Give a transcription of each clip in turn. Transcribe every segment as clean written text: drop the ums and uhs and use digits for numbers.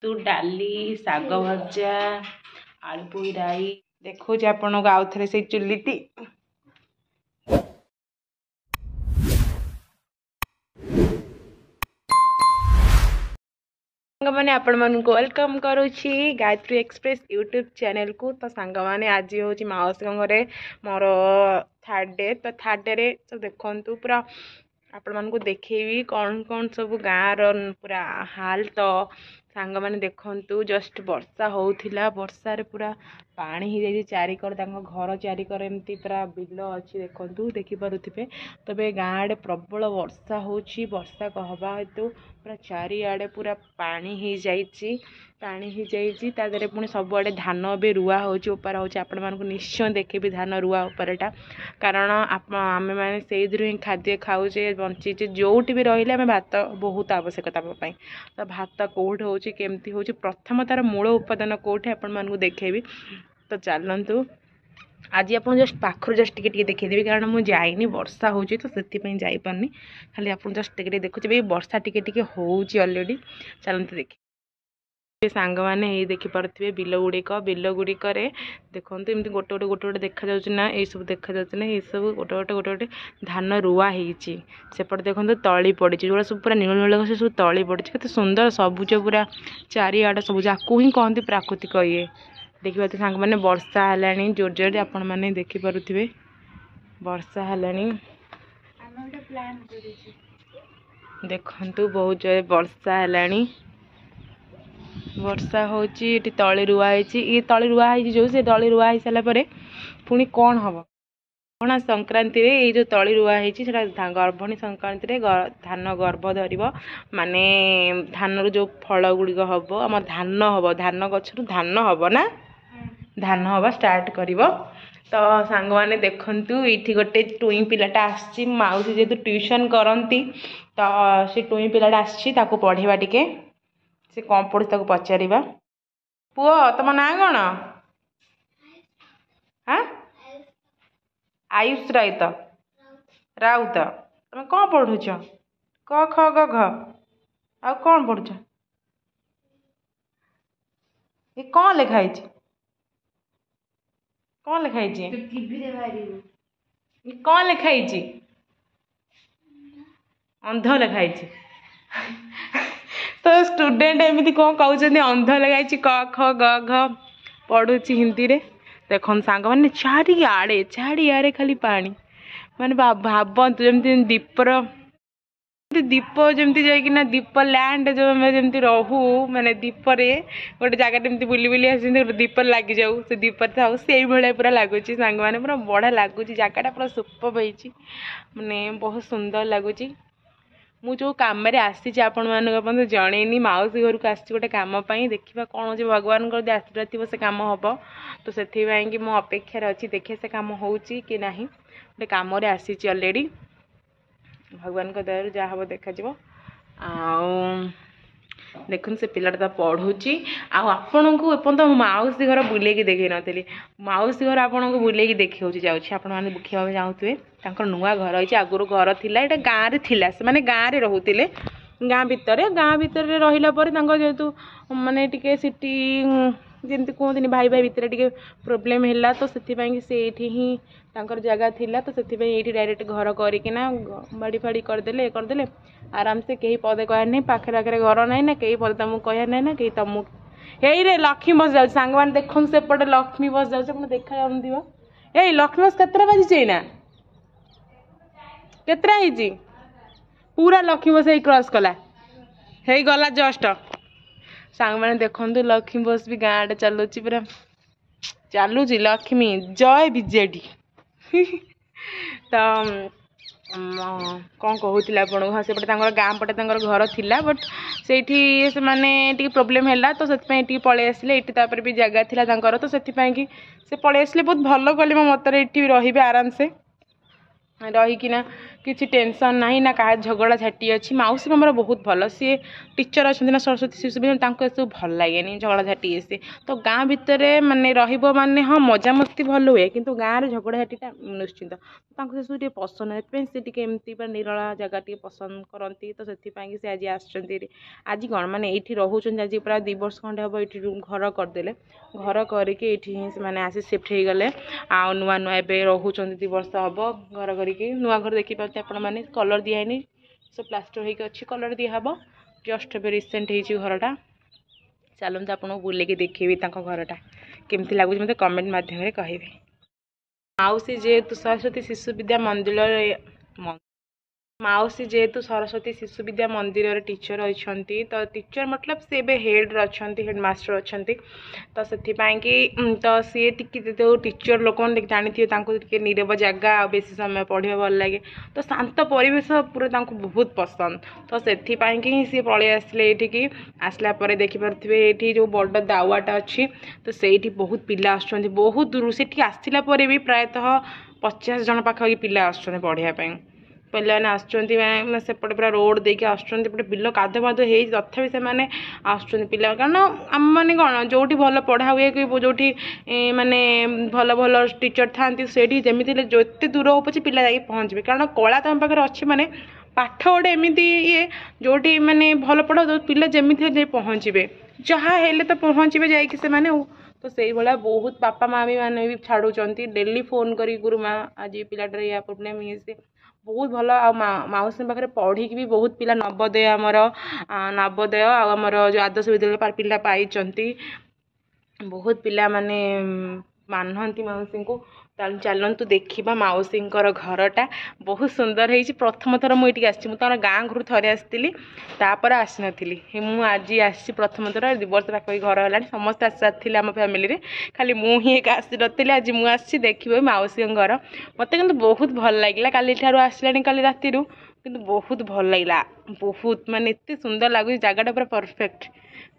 तू डाली शाग भजा आलू पोई राई देखो आपण को आउ थे से चुलीटी मैंने आपण मन को वेलकम करुँची गायत्री एक्सप्रेस यूट्यूब चैनल को। तो सांग मैंने आज हूँ माउसी घरे मोर थर्ड डे। तो थर्ड डे रे सब देखु पूरा आपण मन को देखेबी कौन कौन सब गाँव पूरा हाल। तो सांग मैंने देखु जस्ट वर्षा होउथिला वर्षा रे पूरा पानी ही जाई चारिकर घर चारिकर एमती पूरा बिल अच्छी देखु देखी पारुथिबे। तबे गाँव आड़े प्रबल वर्षा होउची वर्षा कहबा हेतु पूरा चारिआडे पूरा पानी ही जाइची तादरे पुणी सबुआडे धान भी रुआ होची उपार होची। आपण मानकु निश्चय देखेबी धान रुआ उपरटा कारण आमे माने सेई दिरु ही खाद्य खाउचे बंचीचे जोटी भी रहिले आमे भात बहुत आवश्यकता पाई। तो भात कोठ होची केमती होची प्रथम तार मूल उपादान कोठे आपण मानकु देखेबी। तो चलंतु आज आप जस्ट पाखर जस्ट टिके देखीदेवी कारण मुझे जाइनी वर्षा होची तो से जापारनी खाली आप जस्ट टिके देखुचे वर्षा टिके होची ऑलरेडी। चलते देखिए सांग मैंने ये देखिपे बिल गुड़िक देखो एमती गोटे गोटे देखा ना ये सब देखा ना ये सब गोटे गोटे धान रुआ होपटे देखो तली पड़ी जो सब पूरा नील नील से सब तली पड़ी के सुंदर सबुज पूरा चारिआड सबुज आपको ही कहते प्राकृतिक ये देखिए। तो सांग मैंने वर्षा है जोर जोर आपण मैंने देखिपे वर्षा है देखु बहुत जोर वर्षा है वर्षा होची तली रुआई ये तली रुआई जो से तली रुआई सारापर पुणी कौन हम गणा संक्रांति रे ये जो तली रुआई गर्भणी संक्रांति रे धान गर्भ धर माने धान रू जो फल गुड़िक हम आम धान हम धान गचर धान हम ना धान हवा स्टार्ट करिवो। तो सांग माने देखंतु इठी गोटे टुई पिलाटा आछि माउसी जेतु ट्यूशन करंती तो से टुई पिलाटा आछि ताको पढेबा टिके से कम पढु ताको पचारिबा पुओ तम ना कोन हां आयुष राउत तुम कौन पढ़ुच क ख ग घ आ कौन पढ़ुच ये कौन लिखाई कौन लिखाई कौन लिखाई अंध लिखाई तो स्टूडेंट एमती कौन कहते अंध लिखाई क ख ग घ पढ़ुची हिंदी रे देखो सांग मैंने चारिआडे खाली पानी माने भावतु जमी दीपर दीप जमी जाइना दीप लैंड जो जमी रहू माने दीपरे गोटे जगह एमती बुली बुली आस दीप लग जाऊ से दीप था से भाया पूरा लगुच सांग मैंने पूरा बढ़िया लगुच जगटा पूरा सुपर पाई माने बहुत सुंदर लगुच। मु जो कम आसी आपण मानक जनईनी माउसी घर को आसी गोटे कम देखा कौन हो भगवान आशीर्वाद थी से कम हम तो से मो अपेक्षार अच्छी देखे से कम हो कि ना गोटे कम आसी ऑलरेडी भगवान को दया जहाँ हम देखा देखुन से पिलाटा तो पढ़ुची आपण को एपर्तंत माउसी घर बुले देखे नी माउसी घर आपन को बुले देखा जाने देखा चाहूए नुआ घर अच्छे आगुरी घर थिला ये गाँव थिला से माने गाँव रोते गाँ भितर रहा जेहेतु माने टिके सिटी जमी कहते भाई भाई भितर टिके प्रोब्लेम है तो से ही जगह थिला तो से डायरेक्ट घर करना बाड़ी फाड़ी करदे आराम से कहीं पदे कह नहीं पाखे पाखे घर ना ना कहीं पदे तुमको कह ना ना कहीं तुमको यही लक्ष्मी बस जाऊँ सांग मैंने देखो सेपटे लक्ष्मी बस जाऊँ देखा जाऊँ ये लक्ष्मी बस कतरा बाजी ना केतरा ही पूरा लक्ष्मी बस क्रॉस कला हे गला जस्ट सांग मैंने देखु लक्ष्मी बस भी गाँव आड़े चलुची पूरा चलुची लक्ष्मी जय बीजेडी तो कौन कहूला आपको हाँ से गाँ पटे घर थिला बट से माने प्रोब्लेम है तो से पलि आसिले ये भी जगह थिला तो से पलि आसिले बहुत भल कले मो मतरे ये रे आराम से रहीकिना किसी टेंशन ना ना क्या झगड़ा झाटी अच्छी मौसी आमर बहुत भल सी टीचर अच्छा ना सरस्वती शिशु विद्या सब भल लगे झगड़ा झाटी सी तो गाँ भितर मानने मानने हाँ मजामस्ती भल हुए कि गाँव में झगड़ा झाटीटा निश्चिंत से सब पसंद है एमती निरला जगह टे पसंद करती तो से आज आज कौन मैंने ये रोच आज पूरा 2 वर्ष खंडे हम ये घर करदे घर करके मैंने आसी शिफ्ट हो गले आ नुआ नुआ ए रोच 2 वर्ष हम घर करके नुआ घर देखिपारे आपण मैंने कलर दिखाई सब प्लास्टर होगी अच्छी कलर दिहब जस्ट ए रिसेंट हो घरटा चलते आपको बुले देखी घरटा केमती लगुच मत कमेंट मध्यम कहे मौसी जेहेतु सरस्वती शिशु विद्या मंदिर मौसी जेहेतु सरस्वती शिशु विद्या मंदिर टीचर अच्छा तो टीचर मतलब से हेड अच्छा हेडमास्टर अच्छा तो से तो सी जो टीचर लोक जानी नीरव जगह बेसी समय पढ़े भल लगे तो शांत परिवेश पूरा बहुत पसंद तो से सी पलि आसले ये आसला देखिपे ये जो बड़ दावाटा अच्छी तो से बहुत पिला बहुत दूर से आसला भी प्रायतः 50 जन पाखापाखि पिला आसपाई पे आसपटे पूरा रोड देके आसपटे बिल काद बाद हो तथा से आसुँच पिला कारण आम मैंने कौन जो भल पढ़ा हुए कि जो माने भल भल टीचर था जमी जो दूर हो पचे पिला जाकि पहुँचे कारण कला तुम पाखे अच्छे माने पाठ गोटे एमती ये जो माने भल पढ़ा तो पिला जमी पहुँचे जहाँ हेले तो पहुँचे जाकि से तो से भाया बहुत बापा माँ भी मैंने भी छाड़ुंट डेली फोन करी गुरुमा आज पिलाटर या प्रोब्लेम ये से बहुत भल मौसी पाखे पढ़ी भी बहुत पिला नवोदय आमर नवोदय आमर जो आदर्श विद्यालय पिला पाई बहुत पिला माने मानती मौसी को चलतु देखा मौसी घरटा बहुत सुंदर है प्रथम थर मुझे आसी गाँ घर थे आसती तापर आसी नी मुझे आज आसी प्रथम थर 2 वर्ष पाखी घर है समस्त आसी सारी आम फैमिली खाली मुझे एक आसी नी आज मुझे देखिए मौसी घर मत कि बहुत भल लगे काली आसला काली राति किंतु बहुत भल लगे बहुत माने एत सुंदर लगुच जगटा पूरा परफेक्ट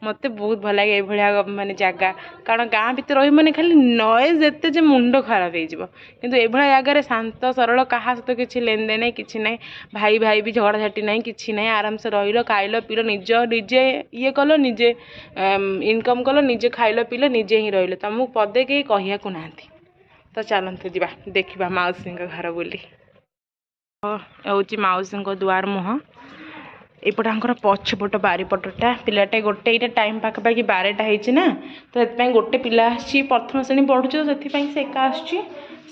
मत बहुत भल लगे ये माने जगह कारण गाँ भर रही मैंने खाली नॉइज एत मुंड खराब हो किंतु ये जगार शांत सरल क्या सहित किसी लेन देन किसी ना भाई भाई भी झगड़ा झाटी ना कि ना आराम से रही खाइल पील निजे ये कल निजे इनकम कल निजे खाइल पील निजे ही रही तुमको पदे कहीं कहू ना तो चलते जा देखा मौसी घर बोली हूँ मौसी दुआर मुह एपटार पछपट बारिपटा पिलाटे गोटे ये टाइम पाखापाखि 12टा होना तो ये गोटे पिला प्रथम श्रेणी पढ़ु तो से एका आसुच्ची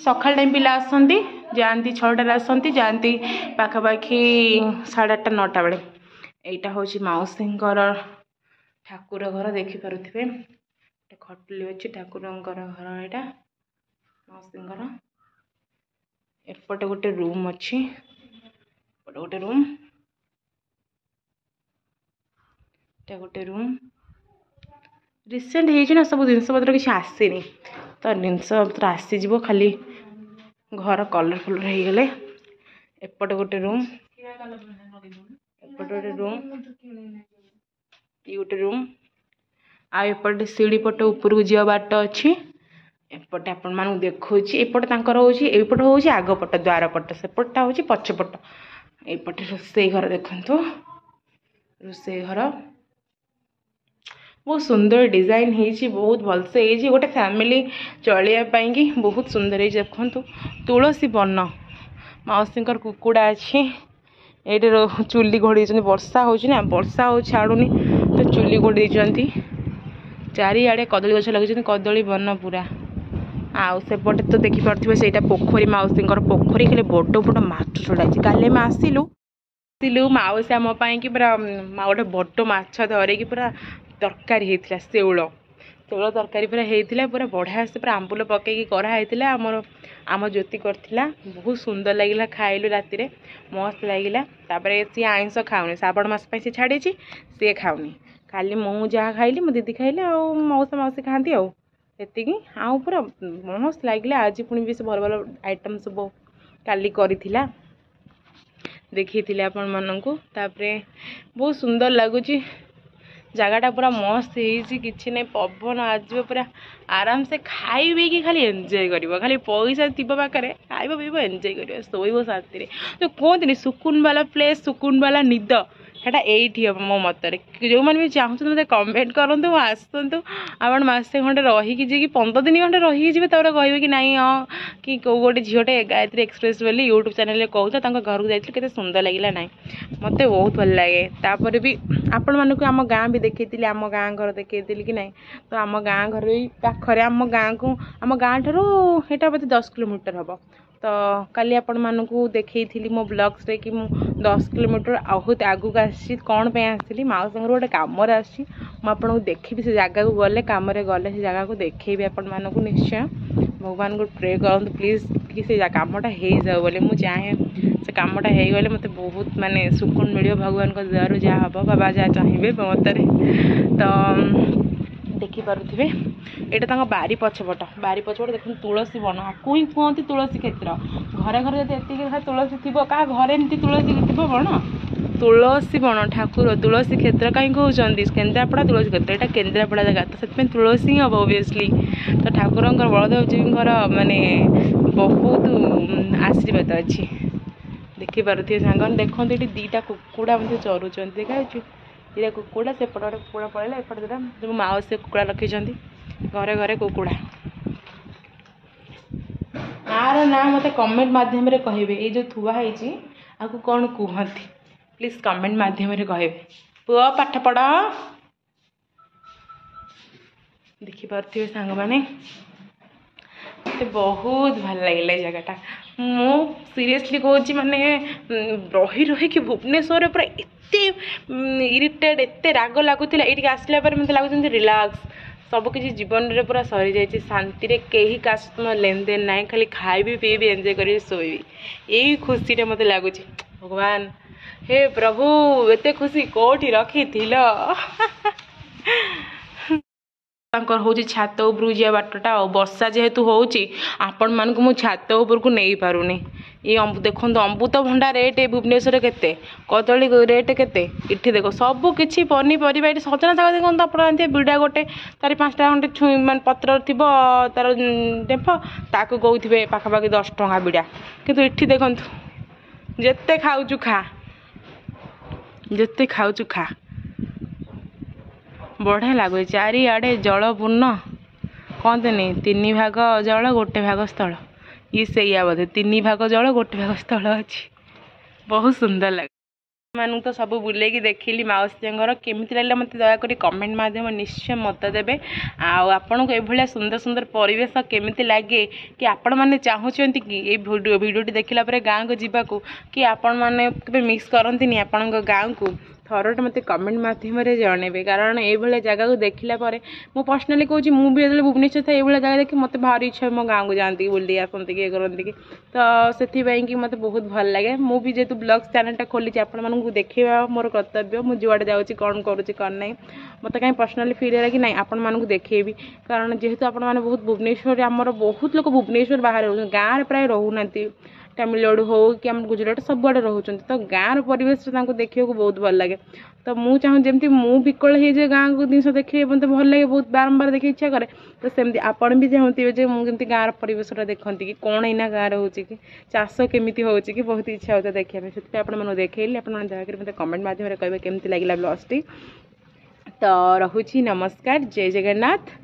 सकाल टाइम पिला आसती जाती 6टार आसती जाती पाखापाखि 8:30 9टा बेले यहाँ हूँ मौसी ठाकुर घर देखिपे खटुली अच्छी ठाकुर घर यहाँ मौसी एपटे गोटे रूम अच्छी गोटे रूम गोटे रूम रिसेंट हो सब जिनपतर किसी आसनी तो जिनपतर आसीज खाली घर कलरफुल हो गले एपटे गोटे रूम एपटे गोटे रूम ये गोटे रूम आएपटे सीढ़ी पट ऊपर को जा बाट अच्छी एपटे आपण मानू देखा एपटे होपटे हूँ आगपट द्वार पट सेपटा हूँ पछपट एपटे रोसई घर देखु रोसई घर बहुत सुंदर डिजाइन है बहुत भलसे है गोटे फैमिली चलियापाई कि बहुत सुंदर है देखु तुलसी वन मौसी कुकुड़ा अच्छी ये चुली घोड़ी वर्षा होना वर्षा हो छाड़ूनी तो चुली घोड़ी चारिआडे कदली गछ लगे कदली वन पूरा आउपटे तो देखिपे से पोखरी मौसी पोखरी खाली बड़ बड़ माछ छड़ाई काली आम आसिलु मौसी आम कि पूरा गोटे बड़ माछ धरिकी पूरा तरकारी होता शेउल तरकारी पूरा होता पूरा बढ़िया से पूरा आंबुल पकईकी कराई आमर आम ज्योति करथिला बहुत सुंदर लगिला खाइलु राति रे मस्त लगिला तापर सी आइंस खाऊनी श्रावण मास से छाड़ी सी खाऊनी खाली मु जहाँ खाइली मो दीदी खाइले आ मौसा मौसी खाती आती आउ पूरा मस्त लगिला आज पुणी भी से भल भल आइटम सब काली करिथिला देखी आपण मानू बहुत सुंदर लगुच जगटा पूरा मस्त होती नहीं पवन आज पूरा आराम से खाई कि खाली एंजॉय कर खाली पैसा थी पाखे खाइब पीब एंजॉय कर शोब शांति तो कहते सुकुन वाला प्लेस सुकुन वाला निद सेटा यही हम मो मतरे जो मैंने भी चाहते मतलब कमेंट करूँ आसतु आपण मसे खंडे रहीकि जी 15 दिन खंडे रहीकि जी कहे कि नाई हाँ कि कौ गोटे झीटे गायत्री एक्सप्रेस बोली यूट्यूब चैनल कहता घर को जाइए केते सुंदर लगे ना मत बहुत भल लगे तापर भी आपण मानक आम गाँ भी देखी आम गाँ घर देखी कि ना तो आम गाँ घर भी पाखरे आम गाँ को आम गाँ ठूँ बोधे 10 किलोमीटर हम तो काली आपण मानू देखी मो ब्लॉग्स रे कि 10 किलोमीटर बहुत आगू आसी कौन पे आसली माउस गोटे कम आपको देखी से जगह को गले कम गले से जगह को देखी आपण मानक निश्चय भगवान को प्रे करूँ प्लीज कि से कमटा हो जाओ बोले मुझे चाहे से कमटा हो गले मत बहुत माने सुकून मिले भगवान को द्वार जहाँ हम बाबा जहाँ चाहिए मतरे तो देखिपे यहाँ बारी पछपट देख तुलसी बन आपको ही कहते तुलसी क्षेत्र घरे घरे जब तुलसी थी क्या घरे एमती तुलसी थी बण तुलसी बन ठाकुर तुलसी क्षेत्र कहीं कहते केन्द्रापड़ा तुलसी क्षेत्र यहाँ केन्द्रापड़ा जगह तो से तुलसी हम ओबियसली तो ठाकुर बलदेव जी माने बहुत आशीर्वाद अच्छी देखिपे सांग देखते ये दीटा कुकुड़ा चरुंच देखा ये कुकुड़ा से पटे कुकुड़ा पड़े एपटे दुटा जो माउसी कुकुड़ा रखी घरे घरे कुकुड़ा यार ना मत कमेंट मध्यम कहे ये जो थुआई आपको कौन कहती प्लीज कमेंट मध्यम कहे पुआ पाठ पढ़ देखिपे सांग मैंने मत बहुत भल लगे जगटा मु सीरियसली कहूँ माने रही रही कि भुवनेश्वर पूरा एते इरिटेड एते राग लगुला ये आसला मत लगुच रिलैक्स सबकि जीवन में पूरा सरी जाइए शांति कहीं का लेन देन ना खाली खाइबी पीबी एंजॉय करी शोबी यही खुशी मत लगुच भगवान हे प्रभु एते खुशी कोठी रखी हूँ छात उपरକୁ ଯିବା ବାଟଟା ଆଉ ବର୍ଷା ଯେହେତु ହେଉଛି ଆପଣମାନଙ୍କୁ ମୁଁ ଛାତ ଉପରକୁ ନେଇ ପାରୁନି ये देखो अमृतभंडा रेट भुवनेश्वर केते कदली रेट केते इठी देखो सब किछि पनीपरिबा ये सजना शाग देखो आप बिड़ा गोटे 4-5टा खंडे मान पत्र थी तार डेफ ताकू कौथे पाखापाखि 10 टंका बिड़ा किंतु इठी देखु जेते खाऊचु खा जेते खाऊचु खा बढ़िया लगुच चारिआडे जलपूर्ण कहते 3 भाग जल 1 भाग स्थल ये सैया बोधे 3 भाग जल 1 भाग स्थल अच्छी बहुत सुंदर लगे मानू तो सब बुले देखिली माउसी घर केमी लगे मत दयाकोरी कमेंट मध्यम निश्चय मत देवे आपन को ये सुंदर सुंदर परिवेश केमी लगे कि आपण मैंने चाहूँगी कि ये भिडियोटी देखला गाँव को जावाक कि आपण मैंने मिस करती आपण गाँव को थरटे मत कमेंट मध्यम जनइबे कारण ये जगह को देखला मु पर्सनाली कहूँ मुझे जो भुवनेश्वर था ये जगह देखी मत भारी इच्छा मो गाँव को जाती बुली आसती कि करती कि तो से मत बहुत भल लगे मुझे जेहतु ब्लॉग्स चैनलटा खोली आपण देखा मोर कर्तव्य मुझे जुआड़े जाऊँगी कौन करुँची कौन नहीं मत कहीं पर्सनाली फिल है कि नहीं आपण देखेबी कारण जेहेतु आपण मैंने बहुत भुवनेश्वर आमर बहुत लोग भुवनेश्वर बाहर रोज गाँव में प्राय रोना तमिलनाडु हो कि आम गुजरात सब आड़े रोचे तो गाँव परिवेश देखा बहुत भल लगे तो मुझे चाहूँ जमी मु विकल हो गाँव को जिन देखिए मत भल लगे बहुत बारंबार देखिए इच्छा करे तो सेमती आपण भी चाहते मुझे गाँव परिवेशटा देखती कि कौन एना गाँव हो चाष केमी हो बहुत इच्छा होता देखा से आपको देखली आपने दयाकोरी मतलब कमेंट मध्यम कहे केमती लगे ब्लॉग्सटी तो रहुची नमस्कार जय जगन्नाथ।